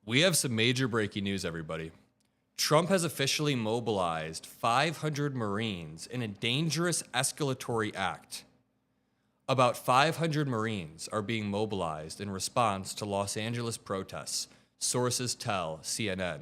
We have some major breaking news, everybody. Trump has officially mobilized 500 Marines in a dangerous escalatory act. About 500 Marines are being mobilized in response to Los Angeles protests, sources tell CNN.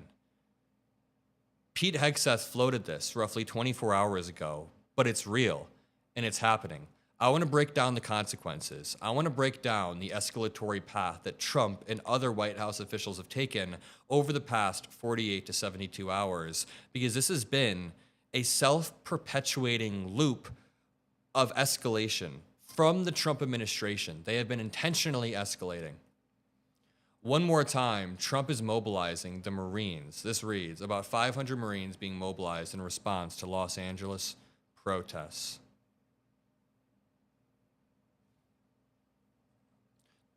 Pete Hegseth floated this roughly 24 hours ago, but it's real, and it's happening. I want to break down the consequences. I want to break down the escalatory path that Trump and other White House officials have taken over the past 48 to 72 hours, because this has been a self-perpetuating loop of escalation from the Trump administration. They have been intentionally escalating. One more time, Trump is mobilizing the Marines. This reads, about 500 Marines being mobilized in response to Los Angeles protests.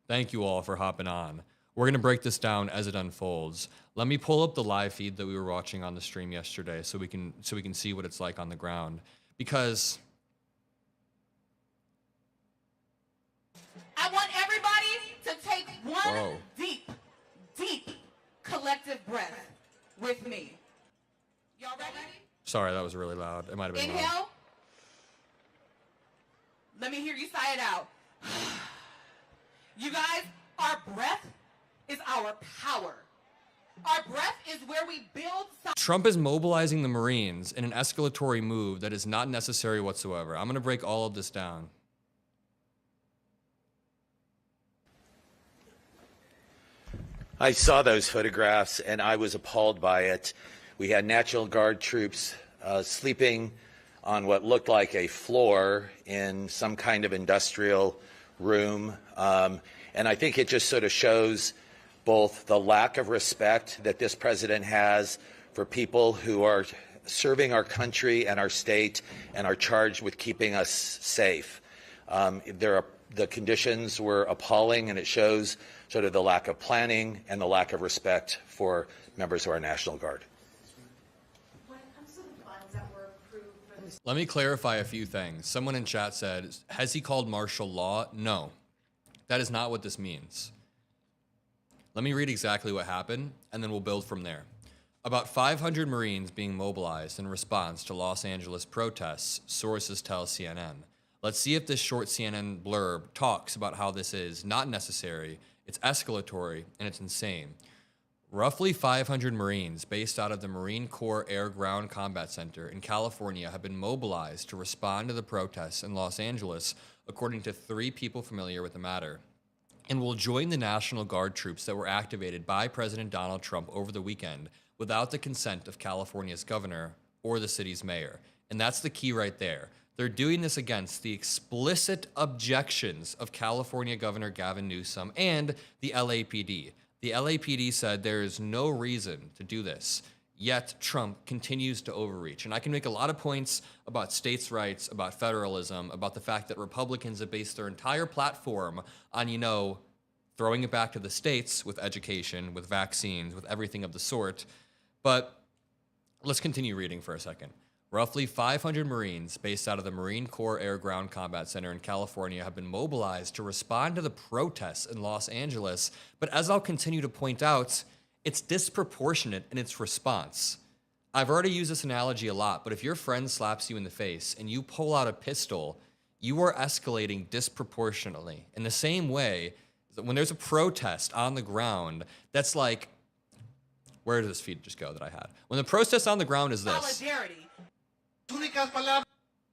Thank you all for hopping on. We're going to break this down as it unfolds. Let me pull up the live feed that we were watching on the stream yesterday so we can see what it's like on the ground. Because I want everybody to take one deep collective breath with me. Y'all ready? Sorry, that was really loud. It might have been Inhale. loud. Let me hear you sigh it out. You guys, our breath is our power. Our breath is where we build. Trump is mobilizing the Marines in an escalatory move that is not necessary whatsoever. I'm going to break all of this down. I saw those photographs and I was appalled by it. We had National Guard troops sleeping on what looked like a floor in some kind of industrial room. And I think it just sort of shows both the lack of respect that this president has for people who are serving our country and our state and are charged with keeping us safe. The conditions were appalling, and it shows sort of the lack of planning and the lack of respect for members of our National Guard. Let me clarify a few things. Someone in chat said, has he called martial law? No, that is not what this means. Let me read exactly what happened, and then we'll build from there. About 500 Marines being mobilized in response to Los Angeles protests, sources tell CNN. Let's see if this short CNN blurb talks about how this is not necessary, it's escalatory, and it's insane. Roughly 500 Marines based out of the Marine Corps Air-Ground Combat Center in California have been mobilized to respond to the protests in Los Angeles, according to 3 people familiar with the matter, and will join the National Guard troops that were activated by President Donald Trump over the weekend without the consent of California's governor or the city's mayor. And that's the key right there. They're doing this against the explicit objections of California Governor Gavin Newsom and the LAPD. The LAPD said there is no reason to do this, yet Trump continues to overreach. And I can make a lot of points about states' rights, about federalism, about the fact that Republicans have based their entire platform on, throwing it back to the states with education, with vaccines, with everything of the sort. But let's continue reading for a second. Roughly 500 Marines based out of the Marine Corps Air-Ground Combat Center in California have been mobilized to respond to the protests in Los Angeles. But as I'll continue to point out, it's disproportionate in its response. I've already used this analogy a lot, but if your friend slaps you in the face and you pull out a pistol, you are escalating disproportionately. In the same way that when there's a protest on the ground, that's like, where did this feed just go that I had? When the protest on the ground is this. Solidarity.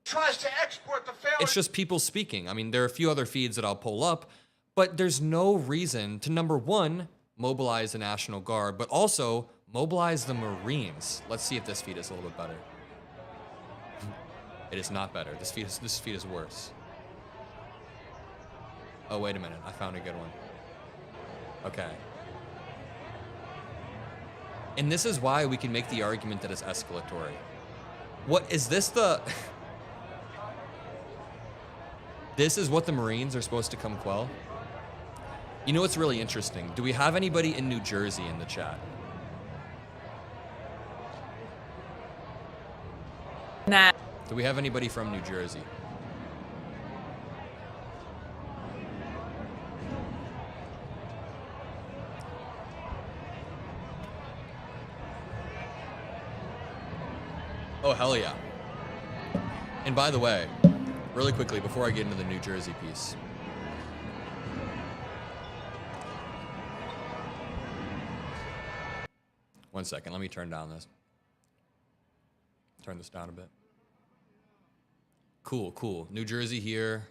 Tries to export the failure. It's just people speaking. I mean, there are a few other feeds that I'll pull up, but there's no reason to, number one, mobilize the National Guard, but also mobilize the Marines. Let's see if this feed is a little bit better. It is not better. This feed is worse. Oh, wait a minute. I found a good one. Okay. And this is why we can make the argument that it's escalatory. What is this This is what the Marines are supposed to come quell? You know what's really interesting? Do we have anybody in New Jersey in the chat? Nah. Do we have anybody from New Jersey? Oh, hell yeah. And by the way, really quickly, before I get into the New Jersey piece. One second, let me turn down this. Turn this down a bit. Cool, cool. New Jersey here.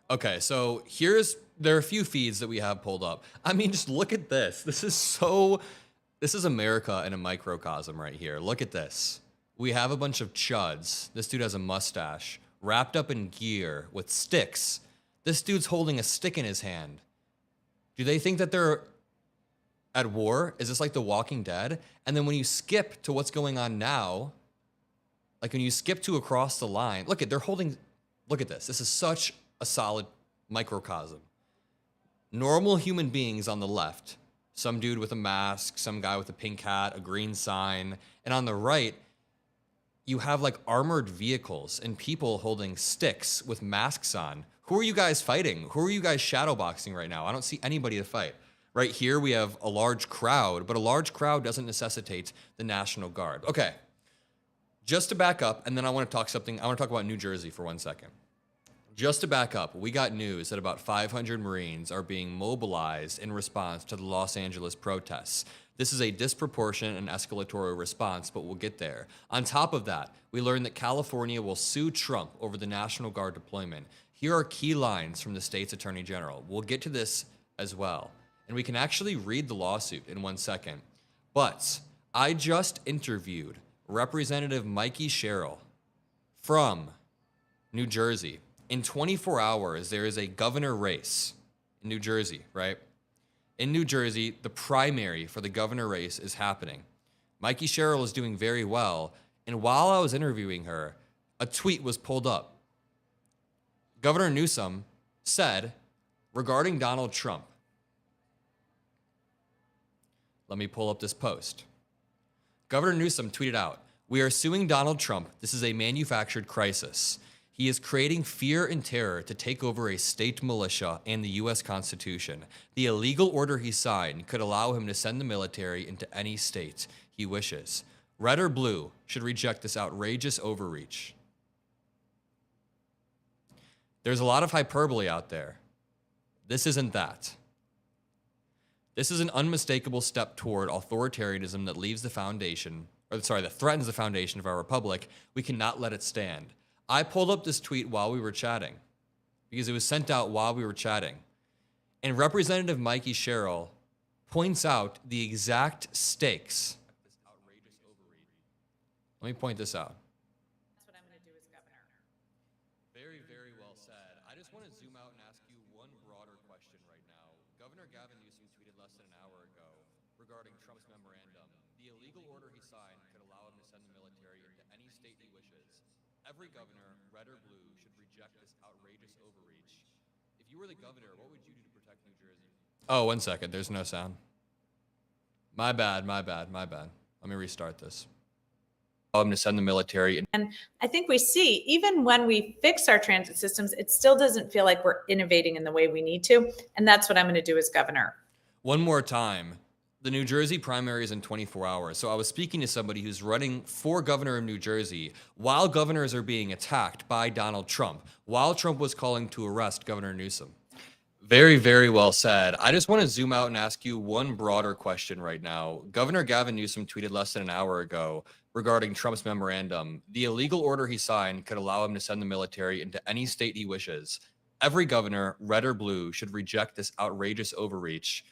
Okay, so there are a few feeds that we have pulled up. I mean, just look at this. This is America in a microcosm right here. Look at this. We have a bunch of chuds. This dude has a mustache, wrapped up in gear with sticks. This dude's holding a stick in his hand. Do they think that they're at war? Is this like The Walking Dead? And then when you skip to what's going on now, like when you skip to across the line, look at this. This is such a solid microcosm. Normal human beings on the left, some dude with a mask, some guy with a pink hat, a green sign, and on the right, you have like armored vehicles and people holding sticks with masks on. Who are you guys fighting? Who are you guys shadowboxing right now? I don't see anybody to fight. Right here, we have a large crowd, but a large crowd doesn't necessitate the National Guard. Okay, just to back up, and then I want to talk about New Jersey for 1 second. Just to back up, we got news that about 500 Marines are being mobilized in response to the Los Angeles protests. This is a disproportionate and escalatory response, but we'll get there. On top of that, we learned that California will sue Trump over the National Guard deployment. Here are key lines from the state's Attorney General. We'll get to this as well. And we can actually read the lawsuit in 1 second. But I just interviewed Representative Mikey Sherrill from New Jersey. In 24 hours, there is a governor race in New Jersey, right? In New Jersey, the primary for the governor race is happening. Mikey Sherrill is doing very well. And while I was interviewing her, a tweet was pulled up. Governor Newsom said regarding Donald Trump, let me pull up this post. Governor Newsom tweeted out, "We are suing Donald Trump. This is a manufactured crisis. He is creating fear and terror to take over a state militia and the U.S. Constitution. The illegal order he signed could allow him to send the military into any state he wishes. Red or blue should reject this outrageous overreach." There's a lot of hyperbole out there. This isn't that. This is an unmistakable step toward authoritarianism that that threatens the foundation of our republic. We cannot let it stand. I pulled up this tweet while we were chatting because it was sent out while we were chatting. And Representative Mikey Sherrill points out the exact stakes. This outrageous overreach. Let me point this out. That's what I'm going to do as governor. Very, very well said. I just want to zoom out and ask you one broader question right now. Governor Gavin Newsom tweeted less than an hour ago regarding Trump's memorandum. The illegal order he signed could allow him to send the military into any state he wishes. Every governor, red or blue, should reject this outrageous overreach. If you were the governor, what would you do to protect New Jersey? Oh, 1 second. There's no sound. My bad. Let me restart this. Allow him to send the military in. And I think we see, even when we fix our transit systems, it still doesn't feel like we're innovating in the way we need to. And that's what I'm going to do as governor. One more time. The New Jersey primary is in 24 hours. So I was speaking to somebody who's running for governor of New Jersey while governors are being attacked by Donald Trump, while Trump was calling to arrest Governor Newsom. Very, very well said. I just want to zoom out and ask you one broader question right now. Governor Gavin Newsom tweeted less than an hour ago regarding Trump's memorandum. The illegal order he signed could allow him to send the military into any state he wishes. Every governor, red or blue, should reject this outrageous overreach.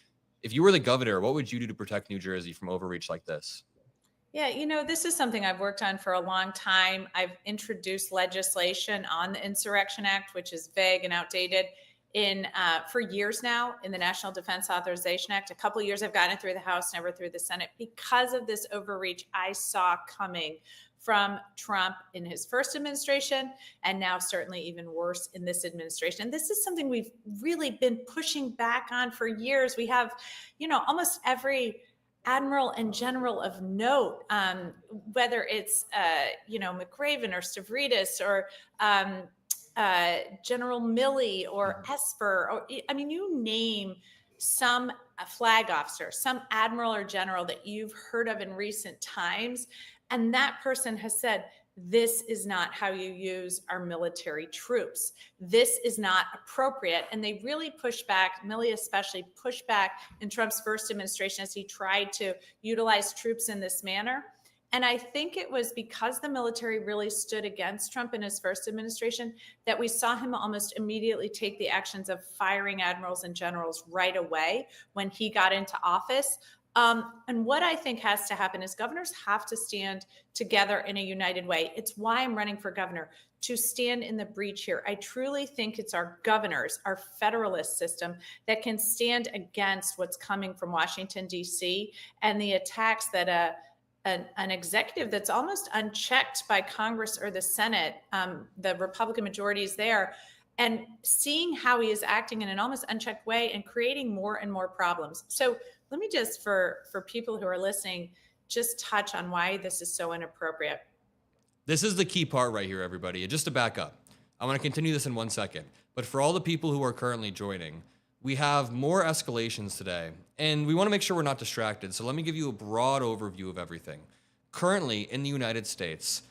If you were the governor, what would you do to protect New Jersey from overreach like this? Yeah, this is something I've worked on for a long time. I've introduced legislation on the Insurrection Act, which is vague and outdated, for years now in the National Defense Authorization Act. A couple of years I've gotten it through the House, never through the Senate, because of this overreach I saw coming from Trump in his first administration, and now certainly even worse in this administration. And this is something we've really been pushing back on for years. We have, almost every admiral and general of note, whether it's McRaven or Stavridis or General Milley or Esper, or I mean, you name some flag officer, some admiral or general that you've heard of in recent times, and that person has said, this is not how you use our military troops. This is not appropriate. And they really pushed back, Milley especially pushed back in Trump's first administration as he tried to utilize troops in this manner. And I think it was because the military really stood against Trump in his first administration that we saw him almost immediately take the actions of firing admirals and generals right away when he got into office. And what I think has to happen is governors have to stand together in a united way. It's why I'm running for governor, to stand in the breach here. I truly think it's our governors, our federalist system, that can stand against what's coming from Washington, D.C., and the attacks that an executive that's almost unchecked by Congress or the Senate, the Republican majority is there, and seeing how he is acting in an almost unchecked way and creating more and more problems. So let me just, for people who are listening, just touch on why this is so inappropriate. This is the key part right here, everybody. And just to back up, I want to continue this in 1 second. But for all the people who are currently joining, we have more escalations today, and we want to make sure we're not distracted. So let me give you a broad overview of everything. Currently, in the United States,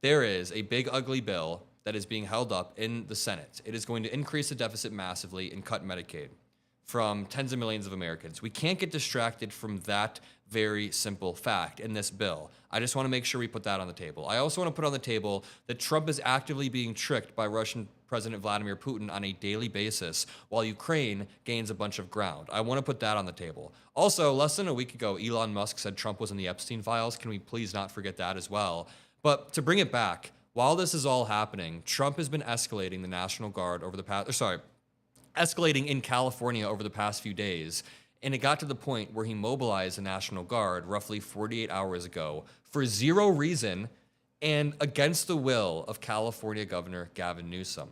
there is a big, ugly bill that is being held up in the Senate. It is going to increase the deficit massively and cut Medicaid from tens of millions of Americans. We can't get distracted from that very simple fact in this bill. I just want to make sure we put that on the table. I also want to put on the table that Trump is actively being tricked by Russian President Vladimir Putin on a daily basis while Ukraine gains a bunch of ground. I want to put that on the table. Also, less than a week ago, Elon Musk said Trump was in the Epstein files. Can we please not forget that as well? But to bring it back, while this is all happening, Trump has been escalating the National Guard over the past, escalating in California over the past few days. And it got to the point where he mobilized the National Guard roughly 48 hours ago for zero reason and against the will of California Governor Gavin Newsom.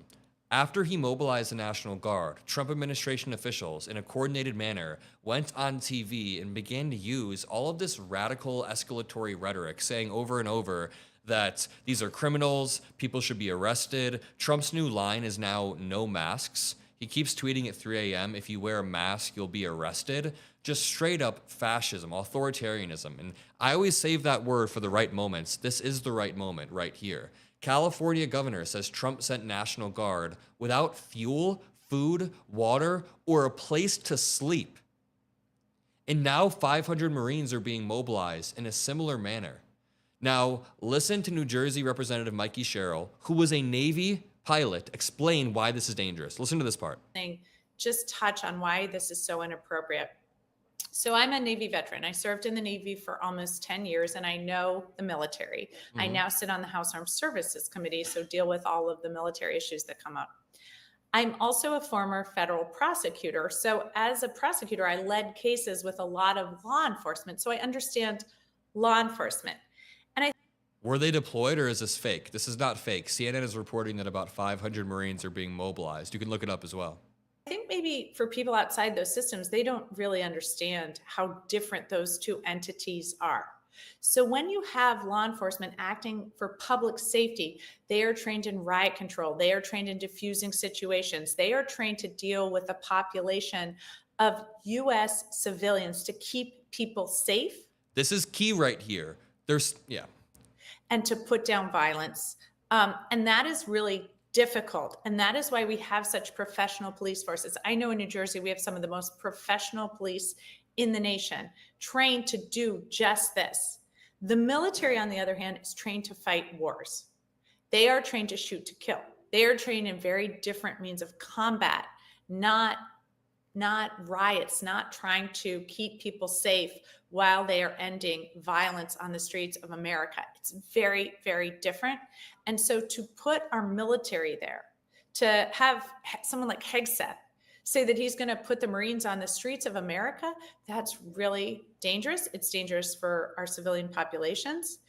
After he mobilized the National Guard, Trump administration officials, in a coordinated manner, went on TV and began to use all of this radical escalatory rhetoric, saying over and over that these are criminals, people should be arrested. Trump's new line is now no masks. He keeps tweeting at 3 a.m., if you wear a mask, you'll be arrested. Just straight up fascism, authoritarianism. And I always save that word for the right moments. This is the right moment right here. California governor says Trump sent National Guard without fuel, food, water, or a place to sleep. And now 500 Marines are being mobilized in a similar manner. Now, listen to New Jersey Representative Mikey Sherrill, who was a Navy pilot, explain why this is dangerous. Listen to this part. Just touch on why this is so inappropriate. So I'm a Navy veteran. I served in the Navy for almost 10 years, and I know the military. I now sit on the House Armed Services Committee, so deal with all of the military issues that come up. I'm also a former federal prosecutor. So as a prosecutor, I led cases with a lot of law enforcement. So I understand law enforcement. Were they deployed, or is this fake? This is not fake. CNN is reporting that about 500 Marines are being mobilized. You can look it up as well. I think maybe for people outside those systems, they don't really understand how different those two entities are. So when you have law enforcement acting for public safety, they are trained in riot control. They are trained in diffusing situations. They are trained to deal with a population of U.S. civilians to keep people safe. This is key right here. And to put down violence. And that is really difficult. And that is why we have such professional police forces. I know in New Jersey, we have some of the most professional police in the nation, trained to do just this. The military, on the other hand, is trained to fight wars. They are trained to shoot to kill. They are trained in very different means of combat, not riots, not trying to keep people safe while they are ending violence on the streets of America. It's very, very different. And so to put our military there, to have someone like Hegseth say that he's going to put the Marines on the streets of America, that's really dangerous. It's dangerous for our civilian populations.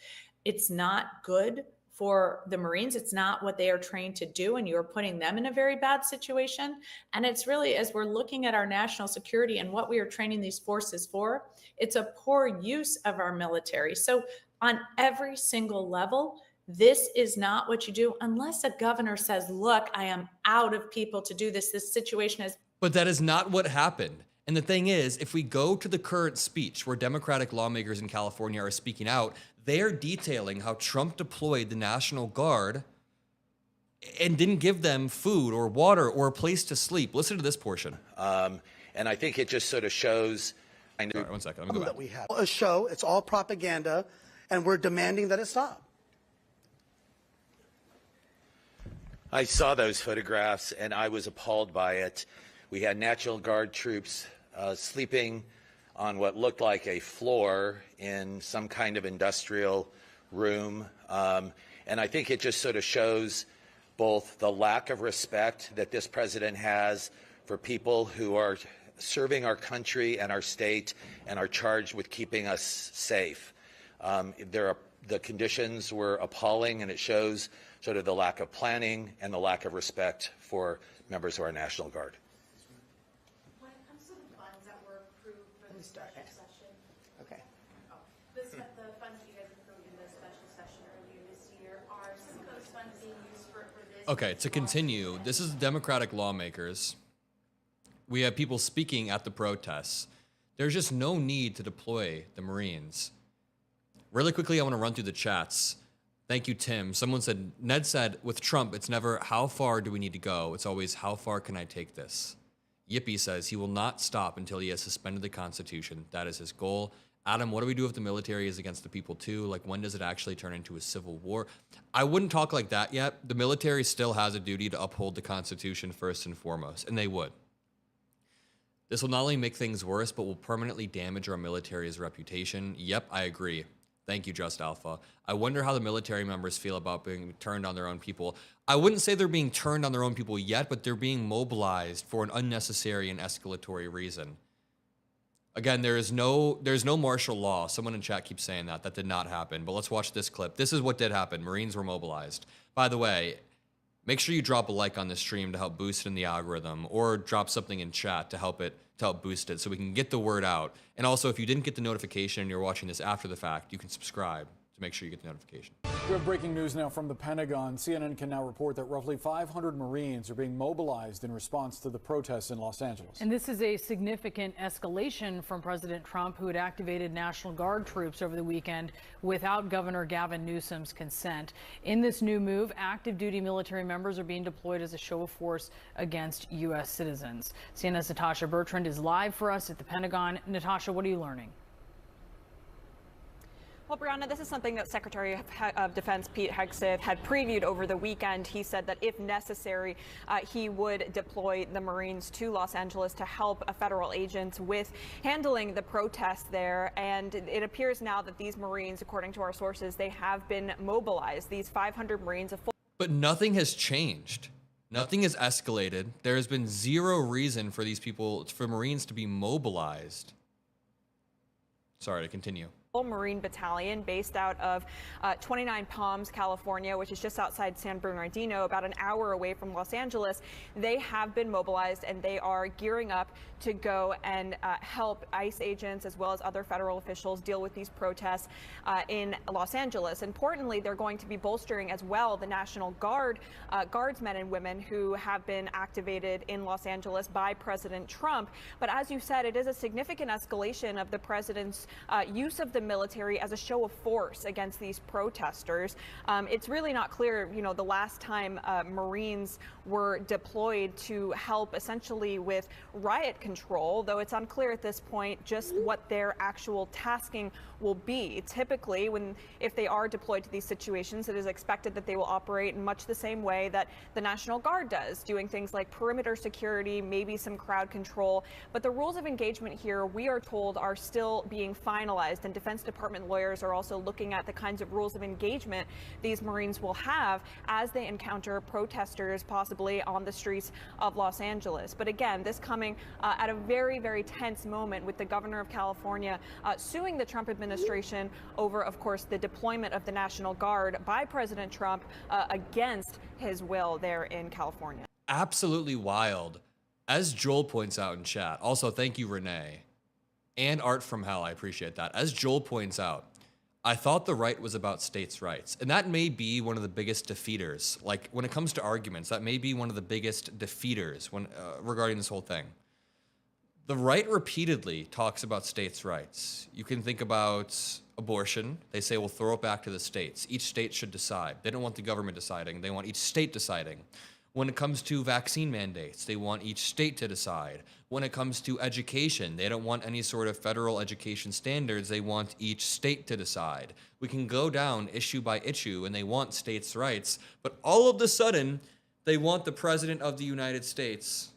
It's not good for the Marines. It's not what they are trained to do, and you're putting them in a very bad situation. And it's really, as we're looking at our national security and what we are training these forces for, it's a poor use of our military. So on every single level, this is not what you do unless a governor says, look, I am out of people to do this. This situation is. But that is not what happened. And the thing is, if we go to the current speech where Democratic lawmakers in California are speaking out, they're detailing how Trump deployed the National Guard and didn't give them food or water or a place to sleep. Listen to this portion. And I think it just sort of shows. All right, 1 second. Let me go back. That we have a show. It's all propaganda, and we're demanding that it stop. I saw those photographs and I was appalled by it. We had National Guard troops sleeping on what looked like a floor in some kind of industrial room. And I think it just sort of shows both the lack of respect that this president has for people who are serving our country and our state and are charged with keeping us safe. The conditions were appalling, and it shows sort of the lack of planning and the lack of respect for members of our National Guard. When it comes to the funds that were approved for the special session, Okay. the funds that you guys approved in the special session earlier this year, are some of those funds being used for this? Okay, to continue, this is Democratic lawmakers. We have people speaking at the protests. There's just no need to deploy the Marines. Really quickly, I want to run through the chats. Thank you, Tim. Someone said, Ned said, with Trump, it's never how far do we need to go? It's always how far can I take this? Yippee says he will not stop until he has suspended the Constitution. That is his goal. Adam, what do we do if the military is against the people too? Like, when does it actually turn into a civil war? I wouldn't talk like that yet. The military still has a duty to uphold the Constitution first and foremost, and they would. This will not only make things worse, but will permanently damage our military's reputation. Yep, I agree. Thank you, Just Alpha. I wonder how the military members feel about being turned on their own people. I wouldn't say they're being turned on their own people yet, but they're being mobilized for an unnecessary and escalatory reason. Again, there's no martial law. Someone in chat keeps saying that. That did not happen. But let's watch this clip. This is what did happen. Marines were mobilized. By the way, make sure you drop a like on this stream to help boost it in the algorithm, or drop something in chat to help boost it so we can get the word out. And also, if you didn't get the notification and you're watching this after the fact, you can subscribe to make sure you get the notification. We have breaking news now from the Pentagon. CNN can now report that roughly 500 Marines are being mobilized in response to the protests in Los Angeles. And this is a significant escalation from President Trump, who had activated National Guard troops over the weekend without Governor Gavin Newsom's consent. In this new move, active duty military members are being deployed as a show of force against U.S. citizens. CNN's Natasha Bertrand is live for us at the Pentagon. Natasha, what are you learning? Well, Brianna, this is something that Secretary of Defense Pete Hegseth had previewed over the weekend. He said that if necessary, he would deploy the Marines to Los Angeles to help federal agents with handling the protests there. And it appears now that these Marines, according to our sources, they have been mobilized. These 500 Marines. But nothing has changed. Nothing has escalated. There has been zero reason for these people, for Marines to be mobilized. Sorry, to continue. Marine battalion based out of 29 Palms, California, which is just outside San Bernardino, about an hour away from Los Angeles. They have been mobilized and they are gearing up to go and help ICE agents as well as other federal officials deal with these protests in Los Angeles. Importantly, they're going to be bolstering as well the National Guard, guardsmen and women who have been activated in Los Angeles by President Trump. But as you said, it is a significant escalation of the president's use of the military as a show of force against these protesters. It's really not clear, the last time Marines were deployed to help essentially with riot control, though it's unclear at this point just what their actual tasking will be. Typically, if they are deployed to these situations, it is expected that they will operate in much the same way that the National Guard does, doing things like perimeter security, maybe some crowd control. But the rules of engagement here, we are told, are still being finalized, and Defense Defense Department lawyers are also looking at the kinds of rules of engagement these Marines will have as they encounter protesters possibly on the streets of Los Angeles. But again, this coming at a very, very tense moment with the governor of California suing the Trump administration over, of course, the deployment of the National Guard by President Trump against his will there in California. Absolutely wild. As Joel points out in chat, also thank you, Renee, and Art from Hell, I appreciate that. As Joel points out, I thought the right was about states' rights, and that may be one of the biggest defeaters. Like, when it comes to arguments, that may be one of the biggest defeaters when regarding this whole thing. The right repeatedly talks about states' rights. You can think about abortion. They say, we'll throw it back to the states. Each state should decide. They don't want the government deciding. They want each state deciding. When it comes to vaccine mandates, they want each state to decide. When it comes to education, they don't want any sort of federal education standards. They want each state to decide. We can go down issue by issue, and they want states' rights. But all of a sudden, they want the President of the United States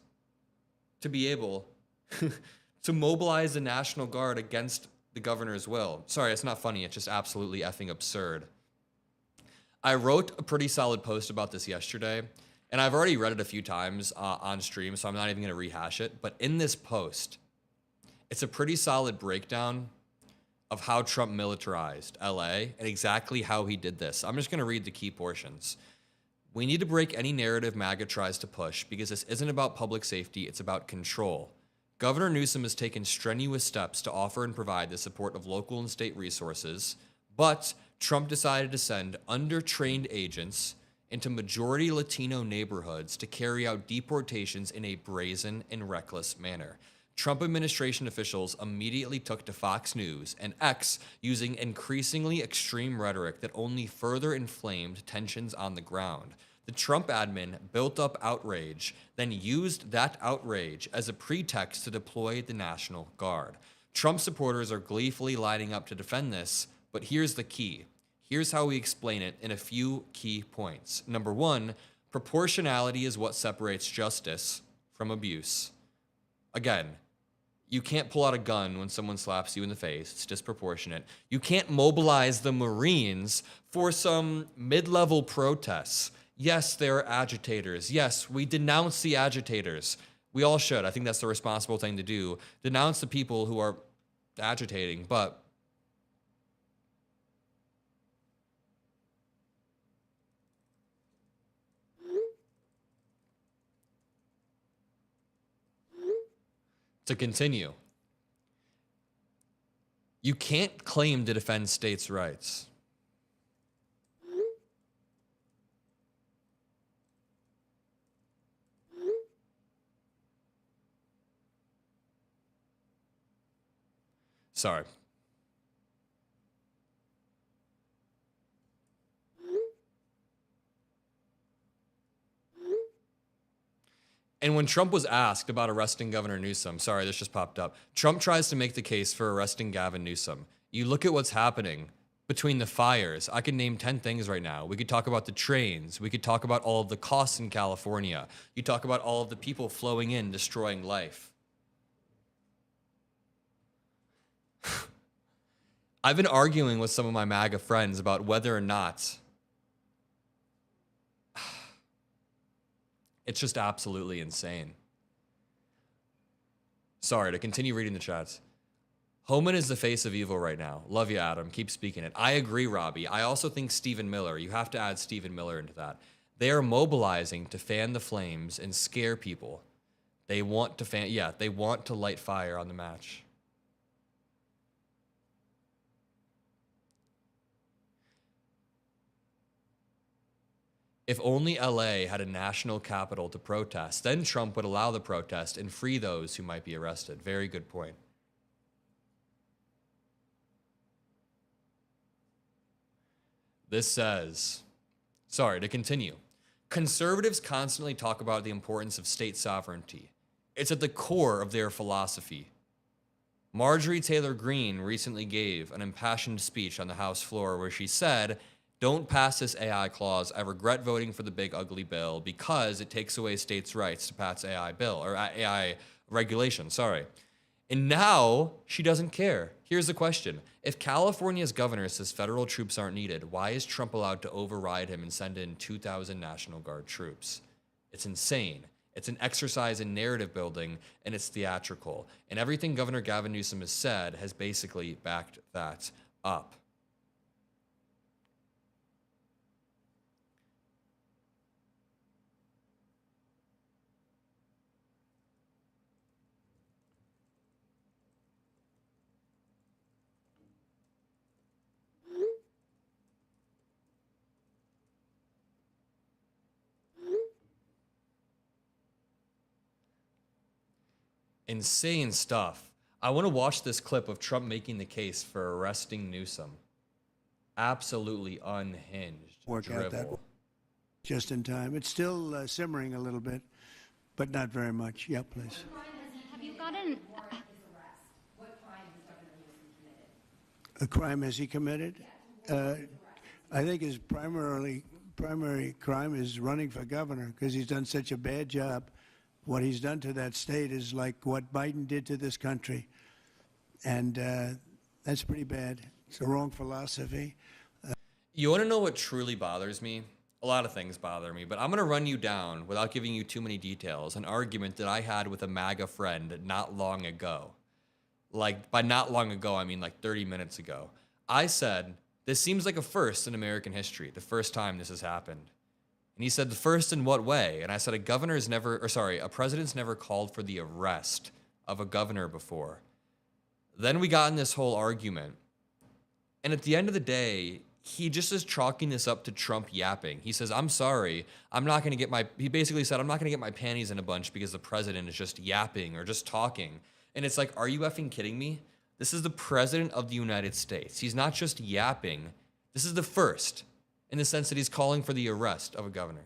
to be able to mobilize the National Guard against the governor's will. Sorry, it's not funny. It's just absolutely effing absurd. I wrote a pretty solid post about this yesterday, and I've already read it a few times on stream, so I'm not even going to rehash it. But in this post, it's a pretty solid breakdown of how Trump militarized LA and exactly how he did this. I'm just going to read the key portions. We need to break any narrative MAGA tries to push because this isn't about public safety, it's about control. Governor Newsom has taken strenuous steps to offer and provide the support of local and state resources, but Trump decided to send undertrained agents into majority Latino neighborhoods to carry out deportations in a brazen and reckless manner. Trump administration officials immediately took to Fox News and X using increasingly extreme rhetoric that only further inflamed tensions on the ground. The Trump admin built up outrage, then used that outrage as a pretext to deploy the National Guard. Trump supporters are gleefully lining up to defend this, but here's the key. Here's how we explain it in a few key points. Number one, proportionality is what separates justice from abuse. Again, you can't pull out a gun when someone slaps you in the face. It's disproportionate. You can't mobilize the Marines for some mid-level protests. Yes, there are agitators. Yes, we denounce the agitators. We all should. I think that's the responsible thing to do. Denounce the people who are agitating, but to continue, you can't claim to defend states' rights. Sorry. And when Trump was asked about arresting Governor Newsom, sorry, this just popped up. Trump tries to make the case for arresting Gavin Newsom. You look at what's happening between the fires. I could name 10 things right now. We could talk about the trains. We could talk about all of the costs in California. You talk about all of the people flowing in, destroying life. I've been arguing with some of my MAGA friends about whether or not it's just absolutely insane. Sorry, to continue reading the chats. Homan is the face of evil right now. Love you, Adam. Keep speaking it. I agree, Robbie. I also think Stephen Miller, you have to add Stephen Miller into that. They are mobilizing to fan the flames and scare people. They want to they want to light fire on the match. If only LA had a national capital to protest, then Trump would allow the protest and free those who might be arrested. Very good point. This says, sorry, to continue. Conservatives constantly talk about the importance of state sovereignty. It's at the core of their philosophy. Marjorie Taylor Greene recently gave an impassioned speech on the House floor where she said, "Don't pass this AI clause. I regret voting for the big ugly bill because it takes away states' rights to pass AI bill or AI regulation." Sorry. And now she doesn't care. Here's the question. If California's governor says federal troops aren't needed, why is Trump allowed to override him and send in 2,000 National Guard troops? It's insane. It's an exercise in narrative building, and it's theatrical. And everything Governor Gavin Newsom has said has basically backed that up. Insane stuff. I want to watch this clip of Trump making the case for arresting Newsom. Absolutely unhinged. Work out that just in time. It's still simmering a little bit, but not very much. Yeah, please. Have you gotten... A crime has he committed? I think his primary crime is running for governor because he's done such a bad job. What he's done to that state is like what Biden did to this country. And that's pretty bad. It's the wrong philosophy. You want to know what truly bothers me? A lot of things bother me, but I'm going to run you down, without giving you too many details, an argument that I had with a MAGA friend not long ago. Like, by not long ago, I mean like 30 minutes ago. I said, this seems like a first in American history, the first time this has happened. And he said, the first in what way? And I said, a president's never called for the arrest of a governor before. Then we got in this whole argument. And at the end of the day, he just is chalking this up to Trump yapping. He says, I'm sorry, he basically said, I'm not going to get my panties in a bunch because the president is just yapping or just talking. And it's like, are you effing kidding me? This is the president of the United States. He's not just yapping. This is the first, in the sense that he's calling for the arrest of a governor.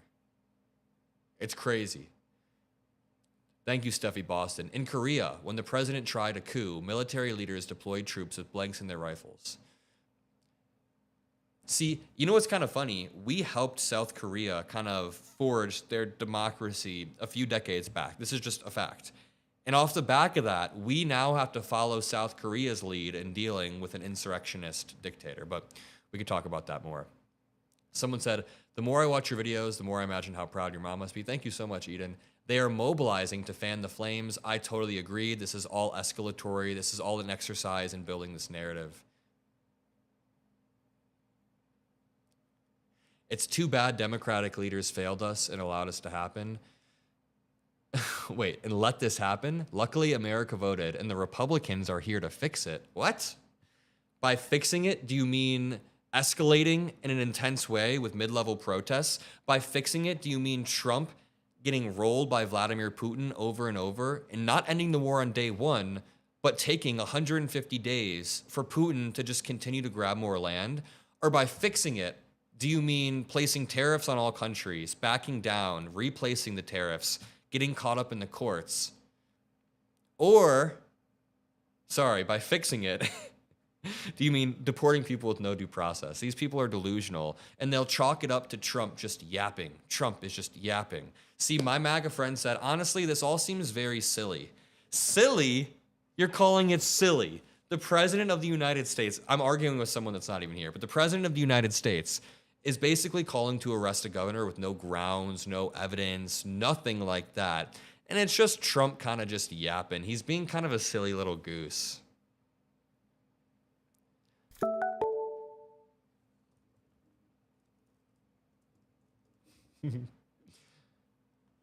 It's crazy. Thank you, Steffi Boston. In Korea, when the president tried a coup, military leaders deployed troops with blanks in their rifles. See, you know what's kind of funny? We helped South Korea kind of forge their democracy a few decades back. This is just a fact. And off the back of that, we now have to follow South Korea's lead in dealing with an insurrectionist dictator. But we could talk about that more. Someone said, the more I watch your videos, the more I imagine how proud your mom must be. Thank you so much, Eden. They are mobilizing to fan the flames. I totally agree. This is all escalatory. This is all an exercise in building this narrative. It's too bad Democratic leaders failed us and allowed us to happen. Wait, and let this happen? Luckily, America voted, and the Republicans are here to fix it. What? By fixing it, do you mean escalating in an intense way with mid-level protests? By fixing it, do you mean Trump getting rolled by Vladimir Putin over and over and not ending the war on day one, but taking 150 days for Putin to just continue to grab more land? Or by fixing it, do you mean placing tariffs on all countries, backing down, replacing the tariffs, getting caught up in the courts? Or, sorry, by fixing it, do you mean deporting people with no due process? These people are delusional, and they'll chalk it up to Trump just yapping. Trump is just yapping. See, my MAGA friend said, honestly, this all seems very silly. Silly? You're calling it silly. The president of the United States, I'm arguing with someone that's not even here, but the president of the United States is basically calling to arrest a governor with no grounds, no evidence, nothing like that. And it's just Trump kind of just yapping. He's being kind of a silly little goose.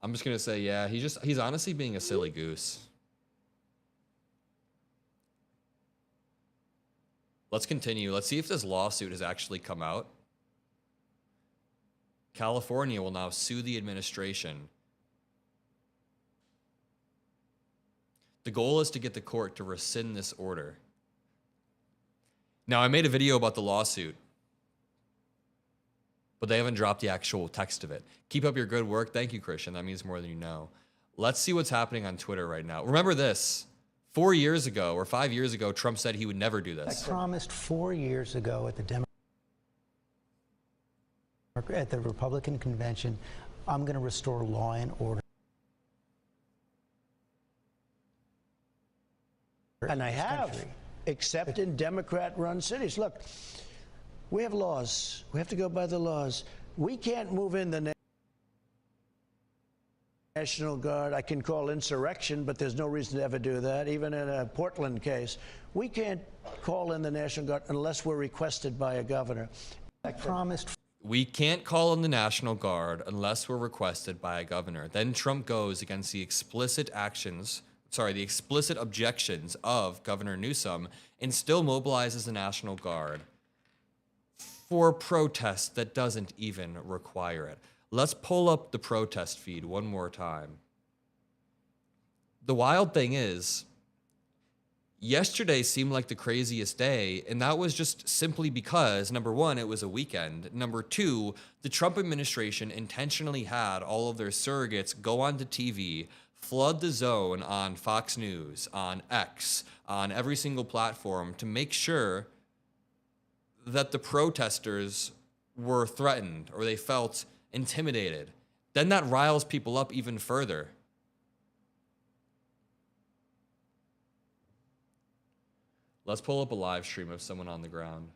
I'm just going to say, yeah, he's honestly being a silly goose. Let's continue. Let's see if this lawsuit has actually come out. California will now sue the administration. The goal is to get the court to rescind this order. Now, I made a video about the lawsuit, but they haven't dropped the actual text of it. Keep up your good work. Thank you, Christian. That means more than you know. Let's see what's happening on Twitter right now. Remember this. 4 years ago or 5 years ago, Trump said he would never do this. I promised 4 years ago at the Republican convention, I'm going to restore law and order. And I have. except in Democrat-run cities. Look, we have laws. We have to go by the laws. We can't move in the National Guard. I can call insurrection, but there's no reason to ever do that, even in a Portland case. We can't call in the National Guard unless we're requested by a governor. I promised. We can't call in the National Guard unless we're requested by a governor. Then Trump goes against the explicit objections of Governor Newsom and still mobilizes the National Guard for a protest that doesn't even require it. Let's pull up the protest feed one more time. The wild thing is, yesterday seemed like the craziest day, and that was just simply because, number one, it was a weekend. Number two, the Trump administration intentionally had all of their surrogates go onto TV, flood the zone on Fox News, on X, on every single platform to make sure that the protesters were threatened or they felt intimidated. Then that riles people up even further. Let's pull up a live stream of someone on the ground.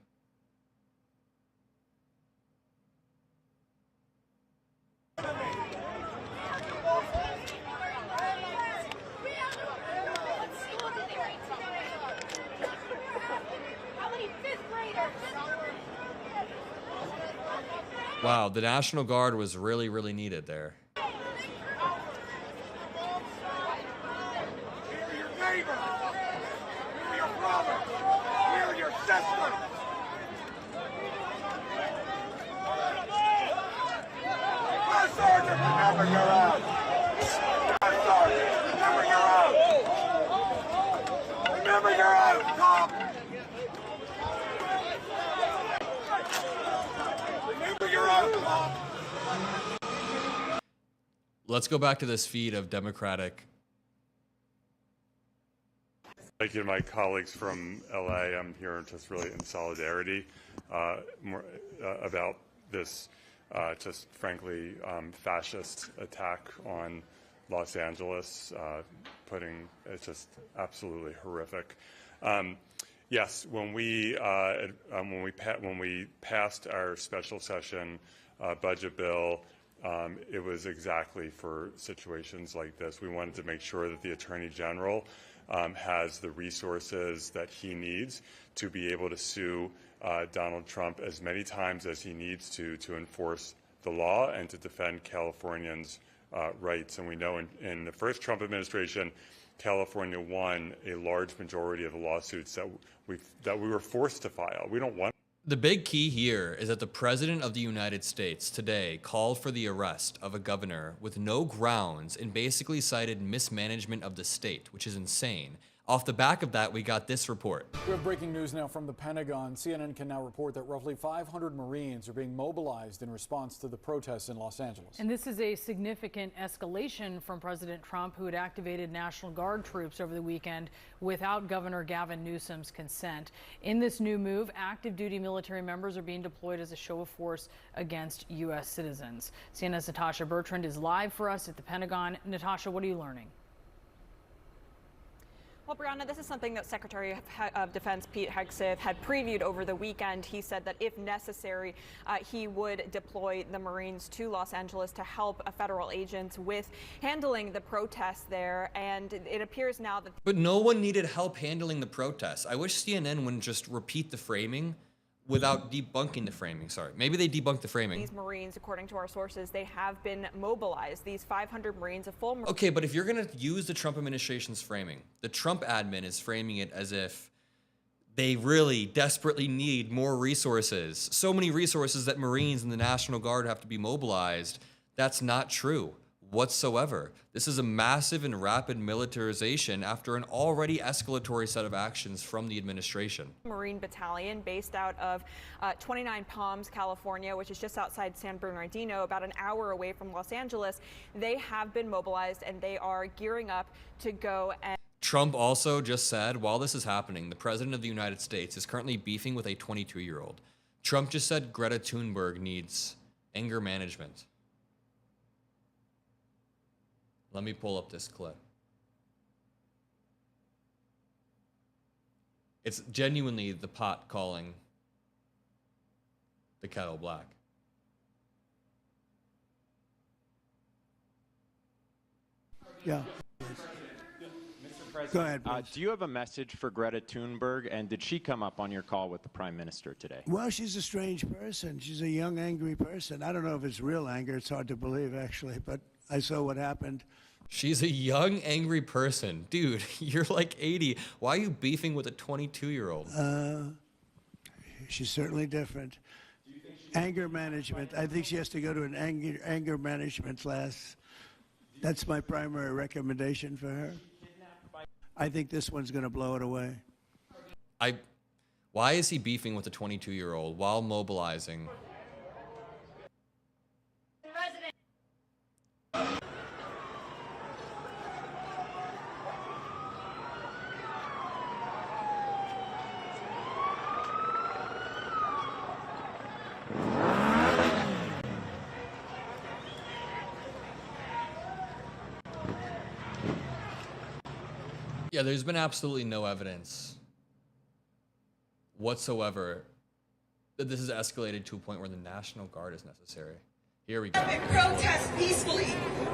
Wow, the National Guard was really, really needed there. We're your neighbor. We're your brother. We're your sister. My sergeant, remember your own. My sergeant, remember your own. Remember your own, cop. Let's go back to this feed of Democratic. Like you, my colleagues from LA, I'm here just really in solidarity about this just frankly fascist attack on Los Angeles, it's just absolutely horrific. Yes, when we passed our special session budget bill, it was exactly for situations like this. We wanted to make sure that the Attorney General has the resources that he needs to be able to sue Donald Trump as many times as he needs to enforce the law and to defend Californians' rights. And we know in the first Trump administration, California won a large majority of the lawsuits that we were forced to file. We don't want. The big key here is that the President of the United States today called for the arrest of a governor with no grounds and basically cited mismanagement of the state, which is insane. Off the back of that, we got this report. We have breaking news now from the Pentagon. CNN can now report that roughly 500 Marines are being mobilized in response to the protests in Los Angeles. And this is a significant escalation from President Trump, who had activated National Guard troops over the weekend without Governor Gavin Newsom's consent. In this new move, active duty military members are being deployed as a show of force against U.S. citizens. CNN's Natasha Bertrand is live for us at the Pentagon. Natasha, what are you learning? Well, Brianna, this is something that Secretary of Defense Pete Hegseth had previewed over the weekend. He said that if necessary, he would deploy the Marines to Los Angeles to help federal agents with handling the protests there. And it appears now that. But no one needed help handling the protests. I wish CNN wouldn't just repeat the framing without debunking the framing. Sorry, maybe they debunked the framing. These Marines, according to our sources, they have been mobilized. These 500 Marines, a full. Okay, but if you're going to use the Trump administration's framing, the Trump admin is framing it as if they really desperately need more resources. So many resources that Marines and the National Guard have to be mobilized. That's not true whatsoever. This is a massive and rapid militarization after an already escalatory set of actions from the administration. Marine battalion based out of 29 Palms, California, which is just outside San Bernardino, about an hour away from Los Angeles. They have been mobilized and they are gearing up to go and. Trump also just said, while this is happening, the President of the United States is currently beefing with a 22-year-old. Trump just said Greta Thunberg needs anger management. Let me pull up this clip. It's genuinely the pot calling the kettle black. Yeah. Go ahead, do you have a message for Greta Thunberg, and did she come up on your call with the Prime Minister today? Well, she's a strange person. She's a young, angry person. I don't know if it's real anger. It's hard to believe, actually, but I saw what happened. She's a young, angry person. Dude, you're like 80. Why are you beefing with a 22-year-old? She's certainly different. Anger management. I think she has to go to an anger management class. That's my primary recommendation for her. I think this one's going to blow it away. Why is he beefing with a 22-year-old while mobilizing? Yeah, there's been absolutely no evidence whatsoever that this has escalated to a point where the National Guard is necessary. Here we go. Protest peacefully,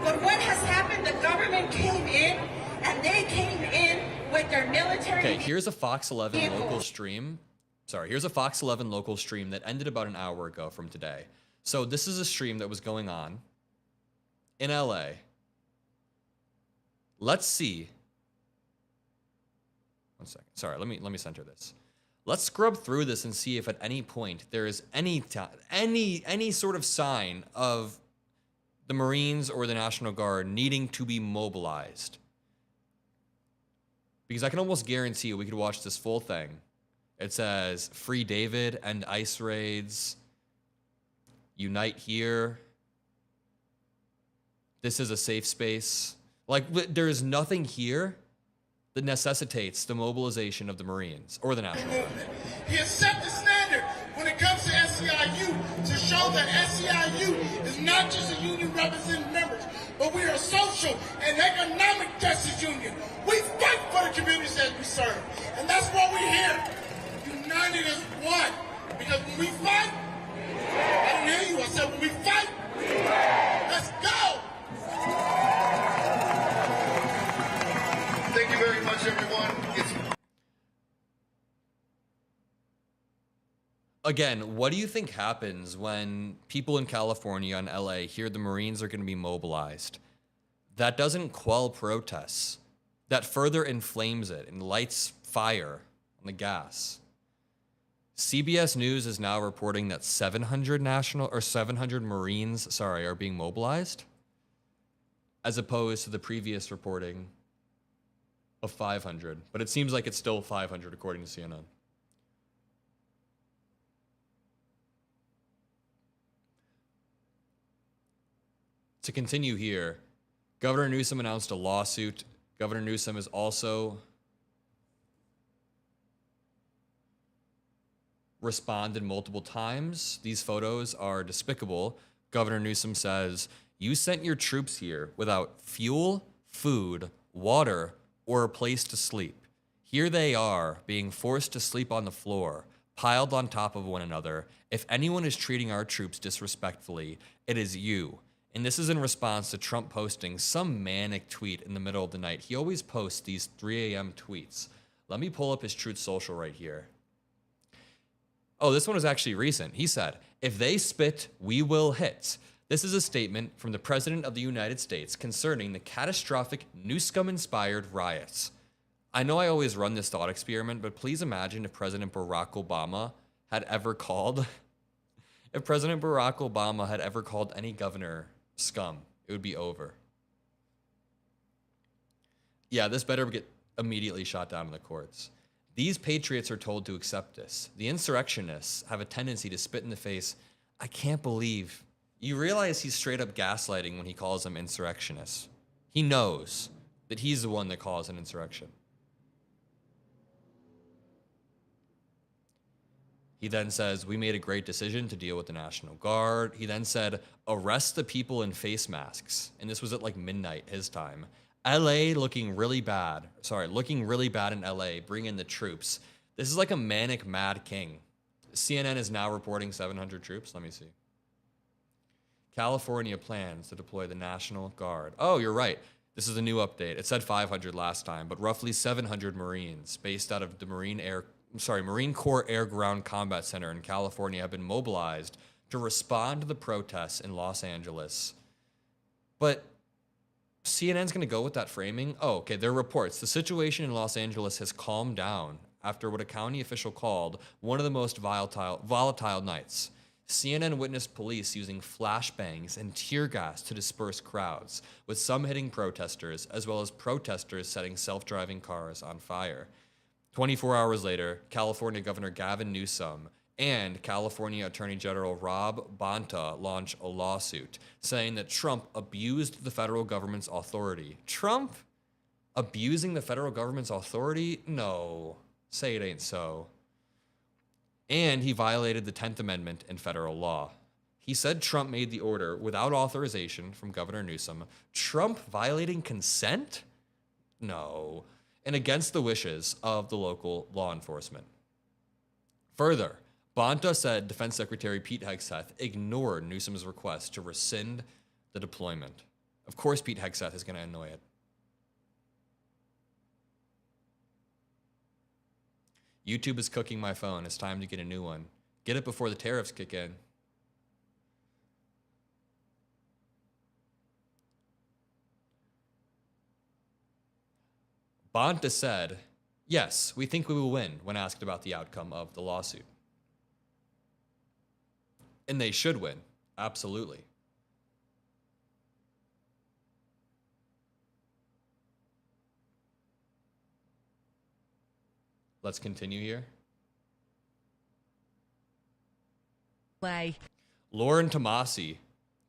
but what has happened? The government came in, and they came in with their military. Okay, here's a Fox 11 local stream. Sorry, here's a Fox 11 local stream that ended about an hour ago from today. So this is a stream that was going on in LA. Let's see. One second. Sorry, let me center this. Let's scrub through this and see if at any point there is any sort of sign of the Marines or the National Guard needing to be mobilized. Because I can almost guarantee you we could watch this full thing. It says, Free David, end ICE raids, unite here. This is a safe space. Like, there is nothing here that necessitates the mobilization of the Marines or the National Guard. He has set the standard when it comes to SEIU to show that SEIU is not just a union representing members, but we are a social and economic justice union. We fight for the communities that we serve, and that's why we're here, united as one. Because when we fight, I didn't hear you, I said when we fight, let's go! Thank you very much, everyone. Again, what do you think happens when people in California and LA hear the Marines are going to be mobilized? That doesn't quell protests. That further inflames it and lights fire on the gas. CBS News is now reporting that 700 Marines, are being mobilized, as opposed to the previous reporting of 500. But it seems like it's still 500 according to CNN. To continue here, Governor Newsom announced a lawsuit. Governor Newsom is also responded multiple times. These photos are despicable. Governor Newsom says, "You sent your troops here without fuel, food, water, or a place to sleep. Here they are, being forced to sleep on the floor, piled on top of one another. If anyone is treating our troops disrespectfully, it is you." And this is in response to Trump posting some manic tweet in the middle of the night. He always posts these 3 a.m. tweets. Let me pull up his Truth Social right here. Oh, this one was actually recent. He said, "If they spit, we will hit." This is a statement from the President of the United States concerning the catastrophic Newscomb-inspired riots. I know I always run this thought experiment, but please imagine if President Barack Obama had ever called any governor scum, it would be over. Yeah, this better get immediately shot down in the courts. These patriots are told to accept this. The insurrectionists have a tendency to spit in the face. I can't believe. You realize he's straight up gaslighting when he calls them insurrectionists. He knows that he's the one that caused an insurrection. He then says, "We made a great decision to deal with the National Guard." He then said, "Arrest the people in face masks." And this was at like midnight his time. LA looking really bad in LA. Bring in the troops. This is like a manic mad king. CNN is now reporting 700 troops. Let me see. California plans to deploy the National Guard. Oh, you're right. This is a new update. It said 500 last time, but roughly 700 Marines based out of the Marine Corps Air Ground Combat Center in California have been mobilized to respond to the protests in Los Angeles. But CNN's going to go with that framing? Oh, okay. Their reports. The situation in Los Angeles has calmed down after what a county official called one of the most volatile nights. CNN witnessed police using flashbangs and tear gas to disperse crowds, with some hitting protesters, as well as protesters setting self-driving cars on fire. 24 hours later, California Governor Gavin Newsom and California Attorney General Rob Bonta launched a lawsuit saying that Trump abused the federal government's authority. Trump abusing the federal government's authority? No. Say it ain't so. And he violated the 10th Amendment in federal law. He said Trump made the order without authorization from Governor Newsom. Trump violating consent? No. And against the wishes of the local law enforcement. Further, Bonta said Defense Secretary Pete Hegseth ignored Newsom's request to rescind the deployment. Of course Pete Hegseth is going to annoy it. YouTube is cooking my phone. It's time to get a new one. Get it before the tariffs kick in. Bonta said, yes, we think we will win when asked about the outcome of the lawsuit. And they should win. Absolutely. Let's continue here. Lauren Tomasi,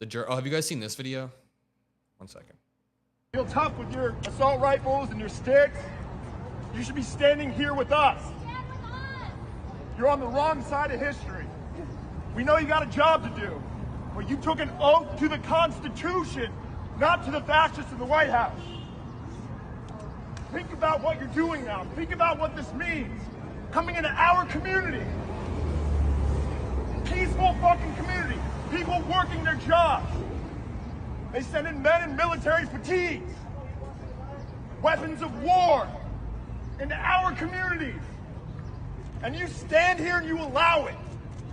oh, have you guys seen this video? One second. Feel tough with your assault rifles and your sticks. You should be standing here with us. You're on the wrong side of history. We know you got a job to do, but you took an oath to the Constitution, not to the fascists in the White House. Think about what you're doing now. Think about what this means. Coming into our community. Peaceful fucking community. People working their jobs. They send in men in military fatigues. Weapons of war into our communities. And you stand here and you allow it.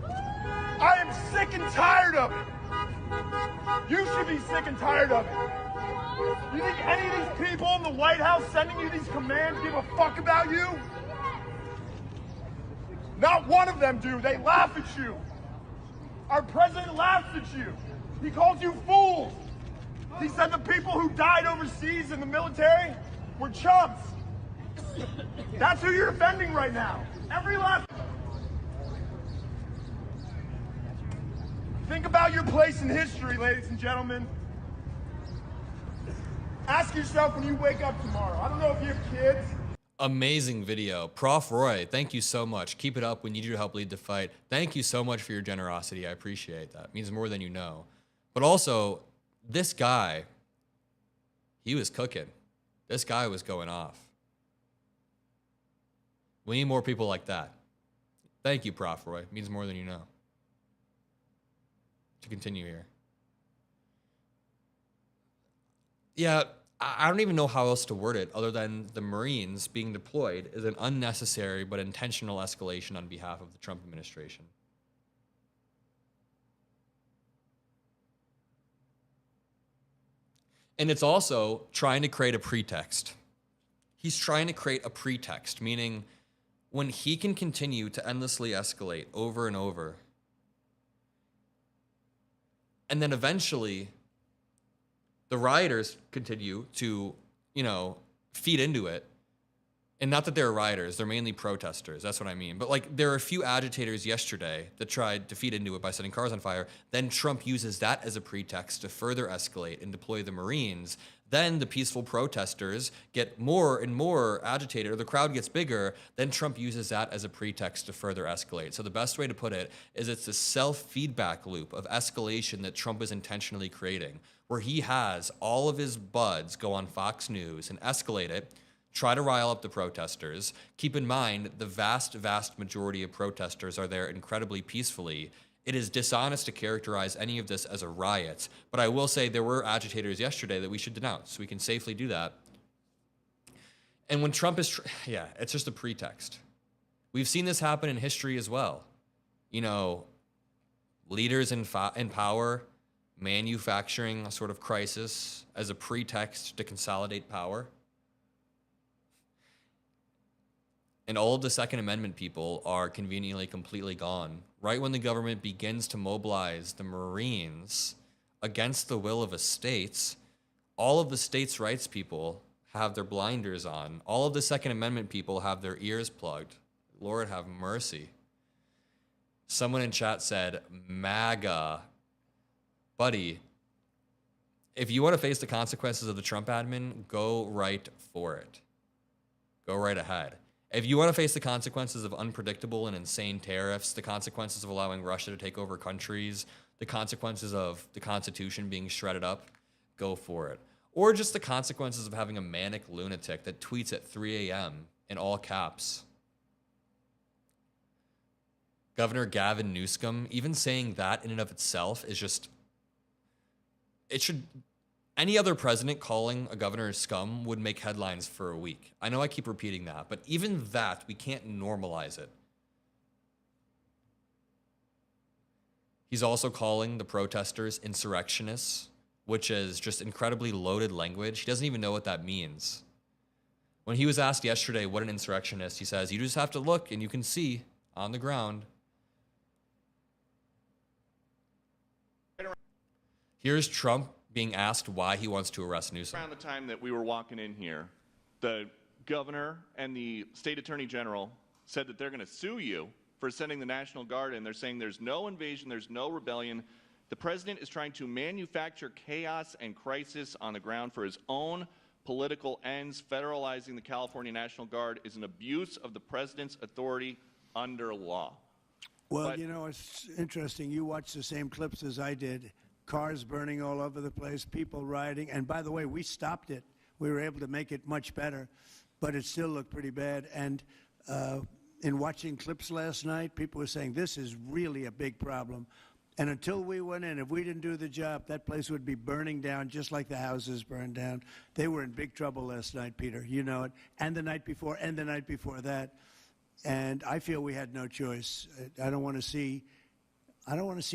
I am sick and tired of it. You should be sick and tired of it. You think any of these people in the White House sending you these commands give a fuck about you? Not one of them do. They laugh at you. Our president laughs at you. He calls you fools. He said the people who died overseas in the military were chumps. That's who you're offending right now. Every last... Think about your place in history, ladies and gentlemen. Ask yourself when you wake up tomorrow. I don't know if you have kids. Amazing video. Prof. Roy, thank you so much. Keep it up. We need you to help lead the fight. Thank you so much for your generosity. I appreciate that. It means more than you know. But also, this guy, he was cooking. This guy was going off. We need more people like that. Thank you, Prof. Roy. It means more than you know. To continue here. Yeah, I don't even know how else to word it other than the Marines being deployed is an unnecessary but intentional escalation on behalf of the Trump administration. And it's also trying to create a pretext. He's trying to create a pretext, meaning when he can continue to endlessly escalate over and over, and then eventually the rioters continue to, feed into it. And not that they're rioters, they're mainly protesters. That's what I mean. But like, there are a few agitators yesterday that tried to feed into it by setting cars on fire. Then Trump uses that as a pretext to further escalate and deploy the Marines. Then the peaceful protesters get more and more agitated, or the crowd gets bigger. Then Trump uses that as a pretext to further escalate. So the best way to put it is it's a self-feedback loop of escalation that Trump is intentionally creating, where he has all of his buds go on Fox News and escalate it try to rile up the protesters. Keep in mind, the vast, vast majority of protesters are there incredibly peacefully. It is dishonest to characterize any of this as a riot, but I will say there were agitators yesterday that we should denounce. We can safely do that. And when Trump is, yeah, it's just a pretext. We've seen this happen in history as well. You know, leaders in power manufacturing a sort of crisis as a pretext to consolidate power. And all of the Second Amendment people are conveniently completely gone. Right when the government begins to mobilize the Marines against the will of the states, all of the states' rights people have their blinders on. All of the Second Amendment people have their ears plugged. Lord have mercy. Someone in chat said, MAGA. Buddy, if you want to face the consequences of the Trump admin, go right for it. Go right ahead. If you want to face the consequences of unpredictable and insane tariffs, the consequences of allowing Russia to take over countries, the consequences of the Constitution being shredded up, go for it. Or just the consequences of having a manic lunatic that tweets at 3 a.m. in all caps. Governor Gavin Newsom, even saying that in and of itself is just, any other president calling a governor scum would make headlines for a week. I know I keep repeating that, but even that, we can't normalize it. He's also calling the protesters insurrectionists, which is just incredibly loaded language. He doesn't even know what that means. When he was asked yesterday what an insurrectionist, he says, you just have to look and you can see on the ground. Here's Trump being asked why he wants to arrest Newsom. Around the time that we were walking in here, the governor and the state attorney general said that they're going to sue you for sending the National Guard in. They're saying there's no invasion, there's no rebellion. The president is trying to manufacture chaos and crisis on the ground for his own political ends. Federalizing the California National Guard is an abuse of the president's authority under law. Well, you know, it's interesting. You watched the same clips as I did. Cars burning all over the place, people rioting. And by the way, we stopped it. We were able to make it much better, but it still looked pretty bad. And in watching clips last night, people were saying this is really a big problem. And until we went in, if we didn't do the job, that place would be burning down just like the houses burned down. They were in big trouble last night, Peter. You know it. And the night before, and the night before that. And I feel we had no choice. I don't want to see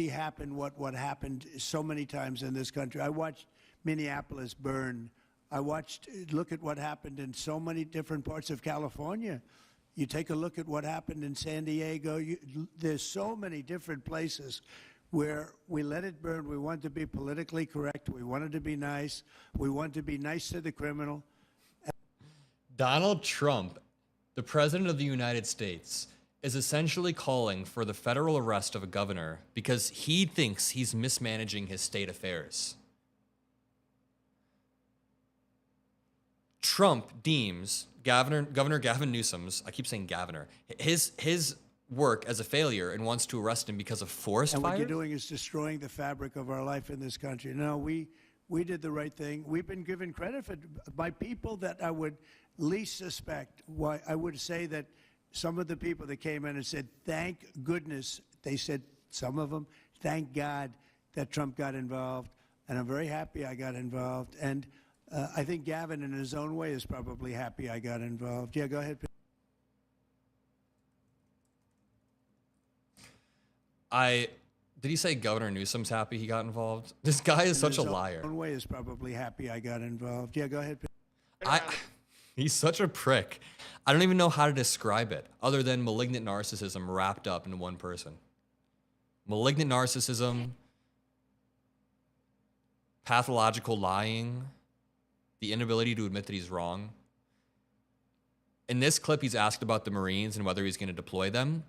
happen what happened so many times in this country. I watched Minneapolis burn. Look at what happened in so many different parts of California. You take a look at what happened in San Diego. There's so many different places where we let it burn. We want to be politically correct. We wanted to be nice. We want to be nice to the criminal. Donald Trump, the president of the United States, is essentially calling for the federal arrest of a governor because he thinks he's mismanaging his state affairs. Trump deems Governor Gavin Newsom's, I keep saying governor, his work as a failure and wants to arrest him because of forest fires. And what you're doing is destroying the fabric of our life in this country. No, we did the right thing. We've been given credit by people that I would least suspect. Why I would say that some of the people that came in and said, thank goodness, they said, some of them, thank God that Trump got involved. And I'm very happy I got involved. And I think Gavin, in his own way, is probably happy I got involved. Yeah, go ahead. Did he say Governor Newsom's happy he got involved? This guy is such a liar. In his own way is probably happy I got involved. Yeah, go ahead. He's such a prick. I don't even know how to describe it other than malignant narcissism wrapped up in one person. Malignant narcissism, pathological lying, the inability to admit that he's wrong. In this clip, he's asked about the Marines and whether he's going to deploy them.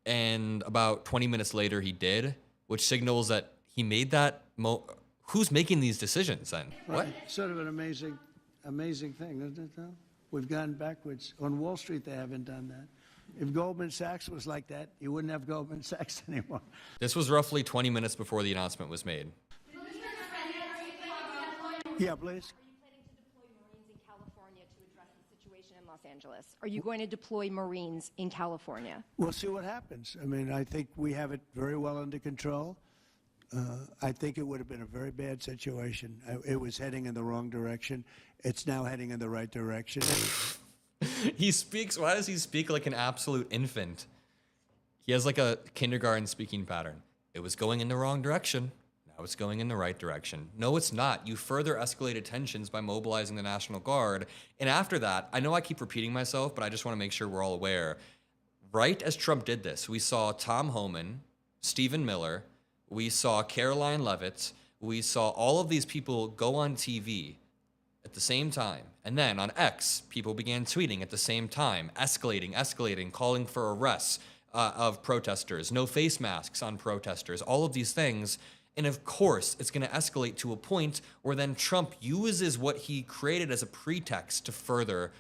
And about 20 minutes later, he did, which signals that he made that. Who's making these decisions then? Right. What? Sort of an amazing thing, isn't it, though? We've gone backwards. On Wall Street, they haven't done that. If Goldman Sachs was like that, you wouldn't have Goldman Sachs anymore. This was roughly 20 minutes before the announcement was made. Yeah, please. Are you planning to deploy Marines in California to address the situation? Angeles? Are you going to deploy Marines in California? We'll see what happens. I mean, I think we have it very well under control. I think it would have been a very bad situation. It was heading in the wrong direction. It's now heading in the right direction. Why does he speak like an absolute infant? He has like a kindergarten speaking pattern. It was going in the wrong direction. Now it's going in the right direction. No, it's not. You further escalated tensions by mobilizing the National Guard. And after that, I know I keep repeating myself, but I just want to make sure we're all aware. Right as Trump did this, we saw Tom Homan, Stephen Miller, we saw Caroline Leavitt, we saw all of these people go on TV at the same time. And then on X, people began tweeting at the same time, escalating, calling for arrests of protesters, no face masks on protesters, all of these things. And of course, it's going to escalate to a point where then Trump uses what he created as a pretext to further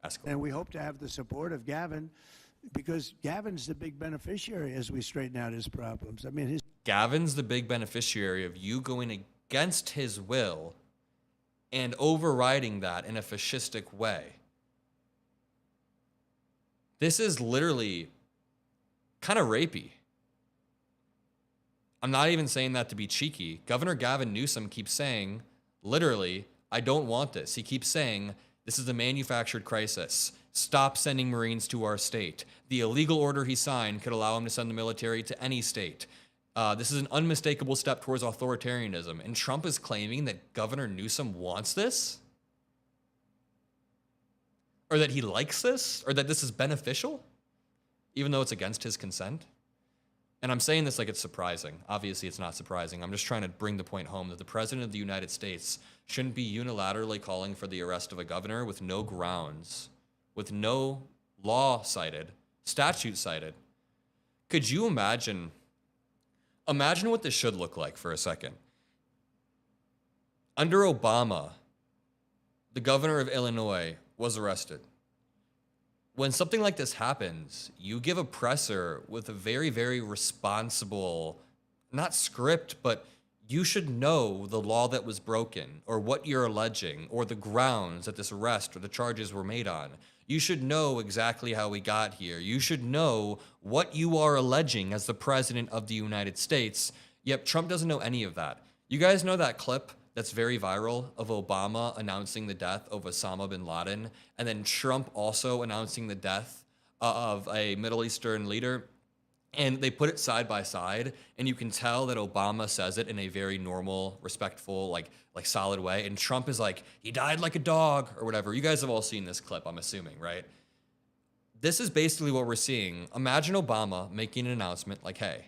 escalate. And we hope to have the support of Gavin, because Gavin's the big beneficiary as we straighten out his problems. I mean, Gavin's the big beneficiary of you going against his will and overriding that in a fascistic way. This is literally kind of rapey. I'm not even saying that to be cheeky. Governor Gavin Newsom keeps saying, literally, I don't want this. He keeps saying, this is a manufactured crisis. Stop sending Marines to our state. The illegal order he signed could allow him to send the military to any state. This is an unmistakable step towards authoritarianism. And Trump is claiming that Governor Newsom wants this? Or that he likes this? Or that this is beneficial? Even though it's against his consent? And I'm saying this like it's surprising. Obviously, it's not surprising. I'm just trying to bring the point home that the President of the United States shouldn't be unilaterally calling for the arrest of a governor with no grounds, with no law cited, statute cited. Could you imagine what this should look like for a second? Under Obama, the governor of Illinois was arrested. When something like this happens, you give a presser with a very, very responsible, not script, but you should know the law that was broken, or what you're alleging, or the grounds that this arrest or the charges were made on. You should know exactly how we got here. You should know what you are alleging as the President of the United States. Yep, Trump doesn't know any of that. You guys know that clip that's very viral of Obama announcing the death of Osama bin Laden, and then Trump also announcing the death of a Middle Eastern leader? And they put it side by side, and you can tell that Obama says it in a very normal, respectful, like solid way. And Trump is like, he died like a dog, or whatever. You guys have all seen this clip, I'm assuming, right? This is basically what we're seeing. Imagine Obama making an announcement like, hey,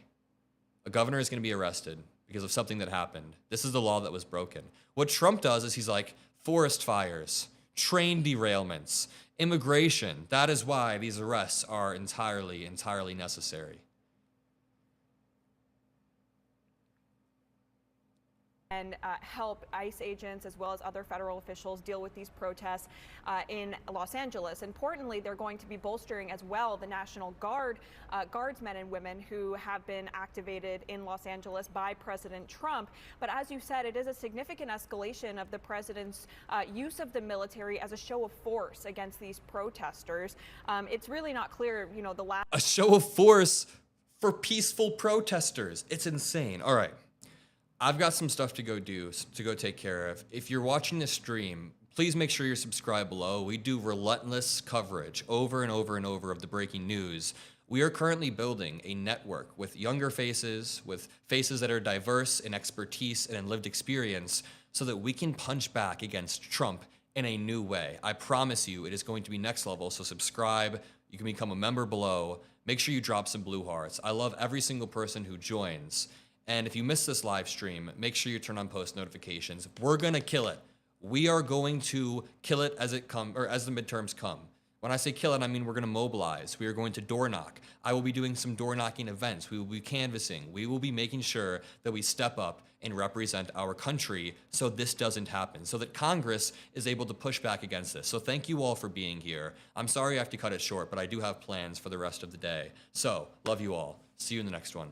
a governor is going to be arrested because of something that happened. This is the law that was broken. What Trump does is he's like, forest fires, train derailments, immigration. That is why these arrests are entirely necessary. And help ICE agents as well as other federal officials deal with these protests in Los Angeles. Importantly, they're going to be bolstering as well the National Guard, guardsmen and women who have been activated in Los Angeles by President Trump. But as you said, it is a significant escalation of the president's use of the military as a show of force against these protesters. It's really not clear, the last... A show of force for peaceful protesters. It's insane. All right. I've got some stuff to go take care of. If you're watching this stream, please make sure you're subscribed below. We do relentless coverage over and over and over of the breaking news. We are currently building a network with younger faces, with faces that are diverse in expertise and in lived experience, so that we can punch back against Trump in a new way. I promise you it is going to be next level, so subscribe. You can become a member below. Make sure you drop some blue hearts. I love every single person who joins. And if you miss this live stream, make sure you turn on post notifications. We're gonna kill it. We are going to kill it as the midterms come. When I say kill it, I mean we're gonna mobilize. We are going to door knock. I will be doing some door knocking events. We will be canvassing. We will be making sure that we step up and represent our country so this doesn't happen, so that Congress is able to push back against this. So thank you all for being here. I'm sorry I have to cut it short, but I do have plans for the rest of the day. So, love you all. See you in the next one.